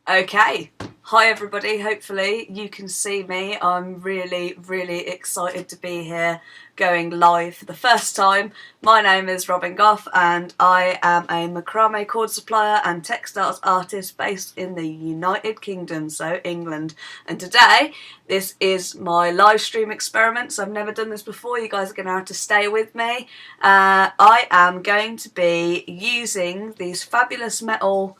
Okay, hi everybody, hopefully you can see me. I'm really excited to be here going live for the first time. My name is Robin Goff and I am a macrame cord supplier and textiles artist based in the United Kingdom, so England. And today, this is my live stream experiment, so I've never done this before. You guys are going to have to stay with me. I am going to be using these fabulous metal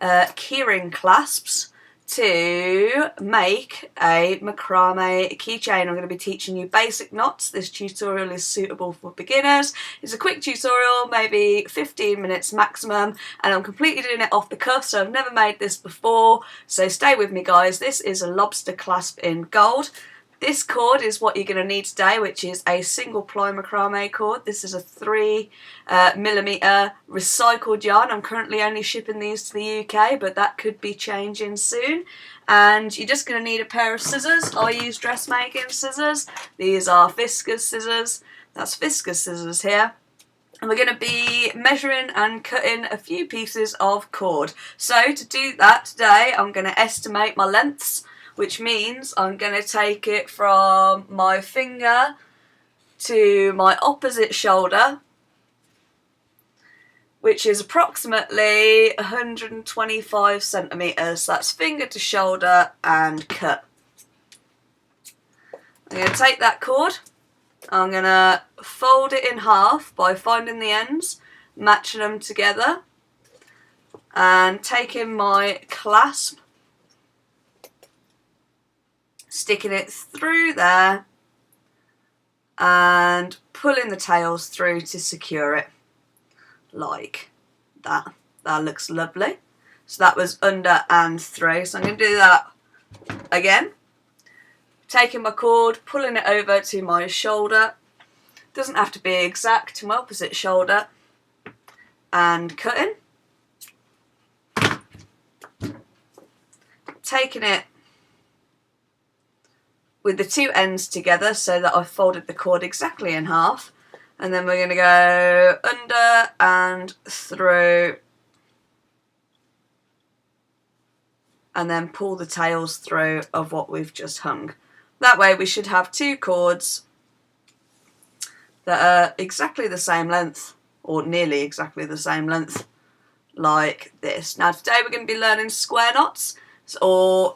keyring clasps to make a macrame keychain. I'm going to be teaching you basic knots. This tutorial is suitable for beginners. It's a quick tutorial, maybe 15 minutes maximum, and I'm completely doing it off the cuff, so I've never made this before, so stay with me guys. This is a lobster clasp in gold. This cord is what you're going to need today, which is a single ply macrame cord. This is a 3mm recycled yarn. I'm currently only shipping these to the UK, but that could be changing soon. And you're just going to need a pair of scissors. I use dressmaking scissors. These are viscose scissors. That's viscose scissors here. And we're going to be measuring and cutting a few pieces of cord. So to do that today, I'm going to estimate my lengths, which means I'm going to take it from my finger to my opposite shoulder, which is approximately 125 centimetres. That's finger to shoulder and cut. I'm going to take that cord, I'm going to fold it in half by finding the ends, matching them together, and taking my clasp, sticking it through there and pulling the tails through to secure it like that. That looks lovely. So that was under and through. So I'm going to do that again. Taking my cord, pulling it over to my shoulder. Doesn't have to be exact, to my opposite shoulder, and cutting. Taking it with the two ends together so that I've folded the cord exactly in half, and then we're going to go under and through and then pull the tails through of what we've just hung. That way we should have two cords that are exactly the same length, or nearly exactly the same length, like this. Now today we're going to be learning square knots, or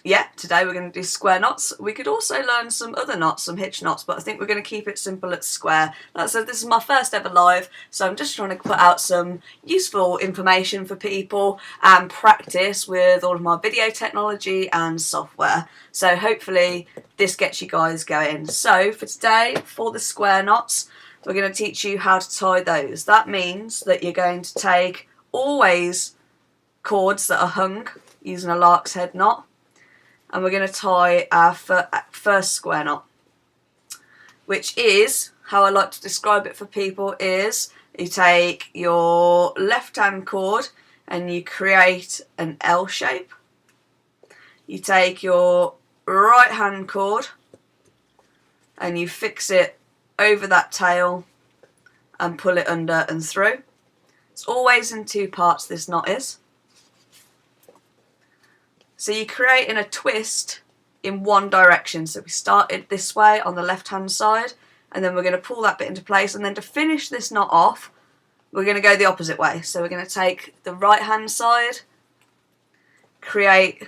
yeah, today we're going to do square knots. We could also learn some other knots, some hitch knots, but I think we're going to keep it simple at square. Like I said, this is my first ever live, so I'm just trying to put out some useful information for people and practice with all of my video technology and software. So hopefully this gets you guys going. So for today, for the square knots, we're going to teach you how to tie those. That means that you're going to take always cords that are hung using a lark's head knot, and we're going to tie our first square knot, which is, how I like to describe it for people, is you take your left hand cord and you create an L shape. You take your right hand cord and you fix it over that tail and pull it under and through. It's always in two parts, this knot is. So you're creating a twist in one direction. So we started this way on the left hand side, and then we're going to pull that bit into place, and then to finish this knot off we're going to go the opposite way. So we're going to take the right hand side, create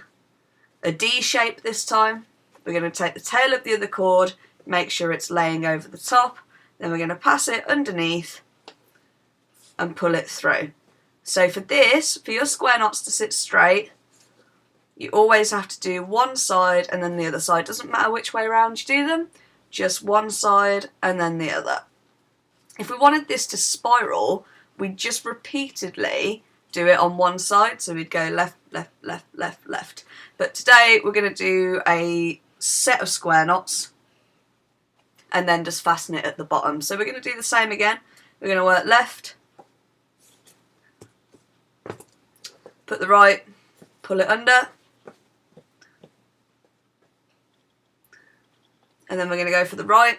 a D shape this time. We're going to take the tail of the other cord, make sure it's laying over the top, then we're going to pass it underneath and pull it through. So for this, for your square knots to sit straight, you always have to do one side and then the other side. Doesn't matter which way around you do them, just one side and then the other. If we wanted this to spiral, we'd just repeatedly do it on one side. So we'd go left, left, left, left, left. But today we're going to do a set of square knots and then just fasten it at the bottom. So we're going to do the same again. We're going to work left, put the right, pull it under, and then we're going to go for the right,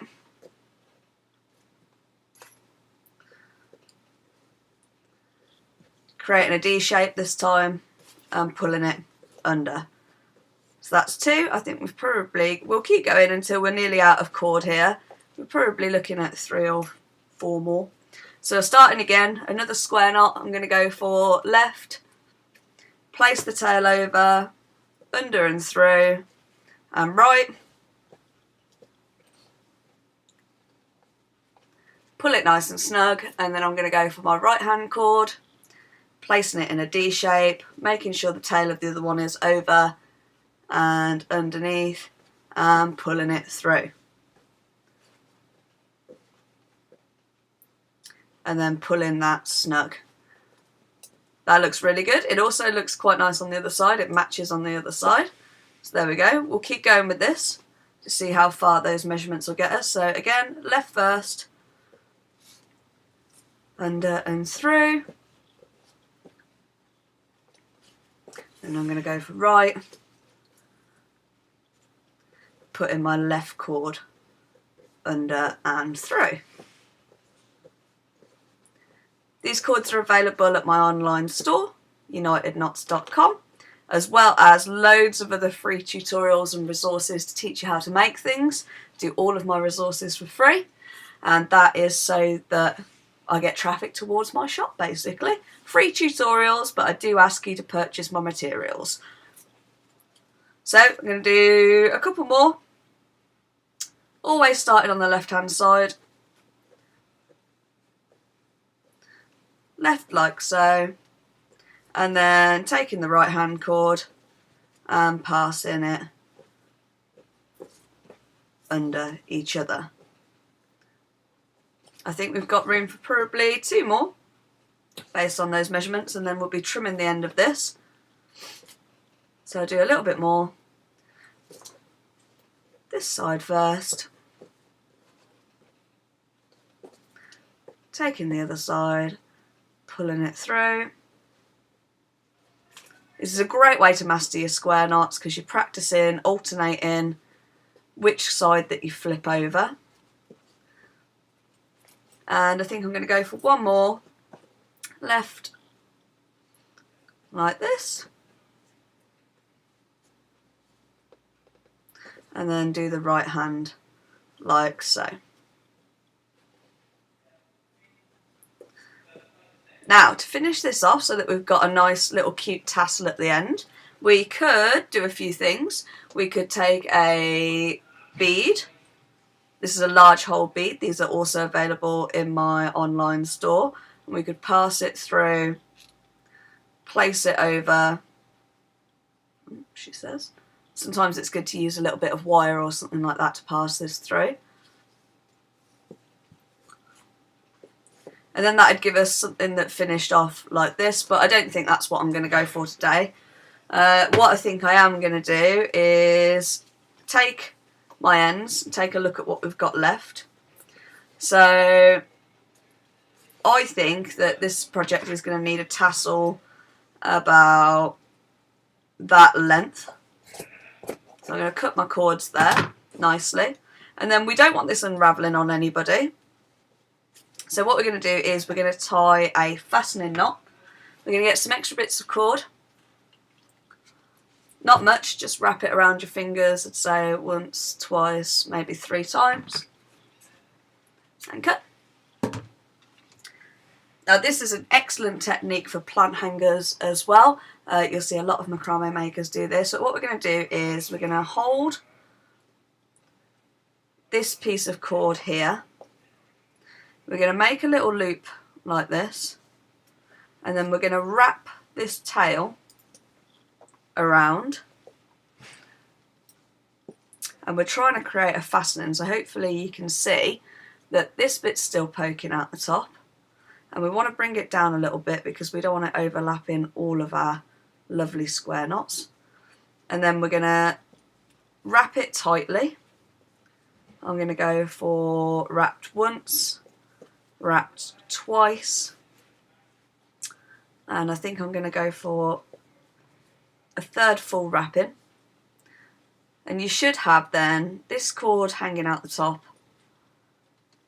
creating a D shape this time, and pulling it under. So that's 2. I think we'll keep going until we're nearly out of cord here. We're probably looking at 3 or 4 more. So starting again, another square knot. I'm going to go for left, place the tail over, under and through, and right. Pull it nice and snug, and then I'm going to go for my right hand cord, placing it in a D shape, making sure the tail of the other one is over and underneath, and pulling it through. And then pulling that snug. That looks really good. It also looks quite nice on the other side. It matches on the other side. So there we go. We'll keep going with this to see how far those measurements will get us. So again, left first, under and through. And I'm going to go for right, put in my left cord, under and through. These cords are available at my online store, unitedknots.com, as well as loads of other free tutorials and resources to teach you how to make things. I do all of my resources for free, and that is so that I get traffic towards my shop, basically. Free tutorials, but I do ask you to purchase my materials. So I'm going to do a couple more. Always starting on the left hand side. Left like so. And then taking the right hand cord and passing it under each other. I think we've got room for probably 2 more based on those measurements, and then we'll be trimming the end of this. So I'll do a little bit more this side first, taking the other side, pulling it through. This is a great way to master your square knots because you're practicing alternating which side that you flip over. And I think I'm going to go for 1 more, left, like this, and then do the right hand like so. Now, to finish this off so that we've got a nice little cute tassel at the end, we could do a few things. We could take a bead. This is a large hole bead. These are also available in my online store. And we could pass it through, place it over, she says. Sometimes it's good to use a little bit of wire or something like that to pass this through. And then that would give us something that finished off like this, but I don't think that's what I'm going to go for today. What I think I am going to do is take my ends and take a look at what we've got left. So I think that this project is going to need a tassel about that length. So I'm going to cut my cords there nicely, and then we don't want this unravelling on anybody. So what we're going to do is we're going to tie a fastening knot. We're going to get some extra bits of cord. Not much, just wrap it around your fingers, I'd say once, twice, maybe 3 times. And cut. Now this is an excellent technique for plant hangers as well. You'll see a lot of macrame makers do this. So what we're going to do is we're going to hold this piece of cord here. We're going to make a little loop like this, and then we're going to wrap this tail around, and we're trying to create a fastening, so hopefully you can see that this bit's still poking out the top, and we want to bring it down a little bit because we don't want it overlapping all of our lovely square knots. And then we're going to wrap it tightly. I'm going to go for wrapped once, wrapped twice, and I think I'm going to go for a 3rd full wrapping. And you should have then this cord hanging out the top,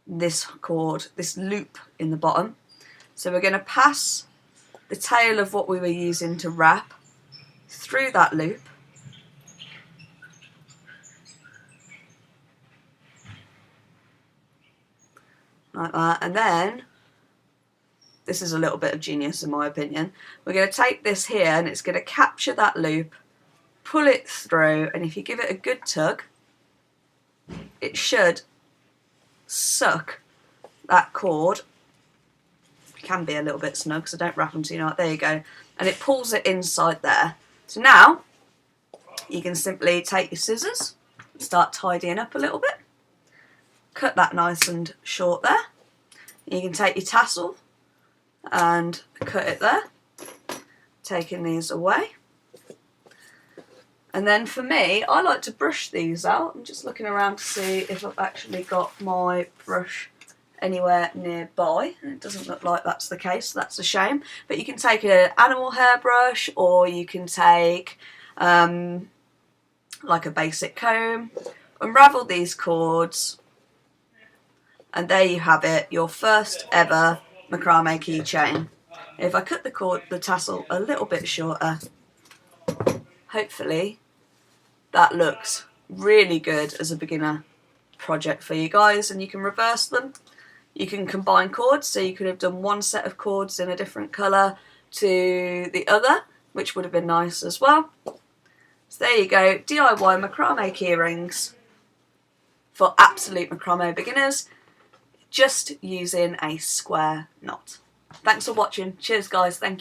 this cord, this loop in the bottom. So we're going to pass the tail of what we were using to wrap through that loop. Like that, and then, this is a little bit of genius in my opinion, we're going to take this here and it's going to capture that loop, pull it through, and if you give it a good tug, it should suck that cord. It can be a little bit snug, so don't wrap them too tight. There you go. And it pulls it inside there. So now, you can simply take your scissors and start tidying up a little bit. Cut that nice and short there. You can take your tassel and cut it there, taking these away. And then for me, I like to brush these out. I'm just looking around to see if I've actually got my brush anywhere nearby. And it doesn't look like that's the case, so that's a shame. But you can take an animal hair brush, or you can take like a basic comb, unravel these cords, and there you have it, your first ever macrame keychain. If I cut the tassel a little bit shorter, hopefully that looks really good as a beginner project for you guys, and you can reverse them. You can combine cords, so you could have done one set of cords in a different colour to the other, which would have been nice as well. So there you go, DIY macrame keyrings for absolute macrame beginners, just using a square knot. Thanks for watching. Cheers guys, thank you.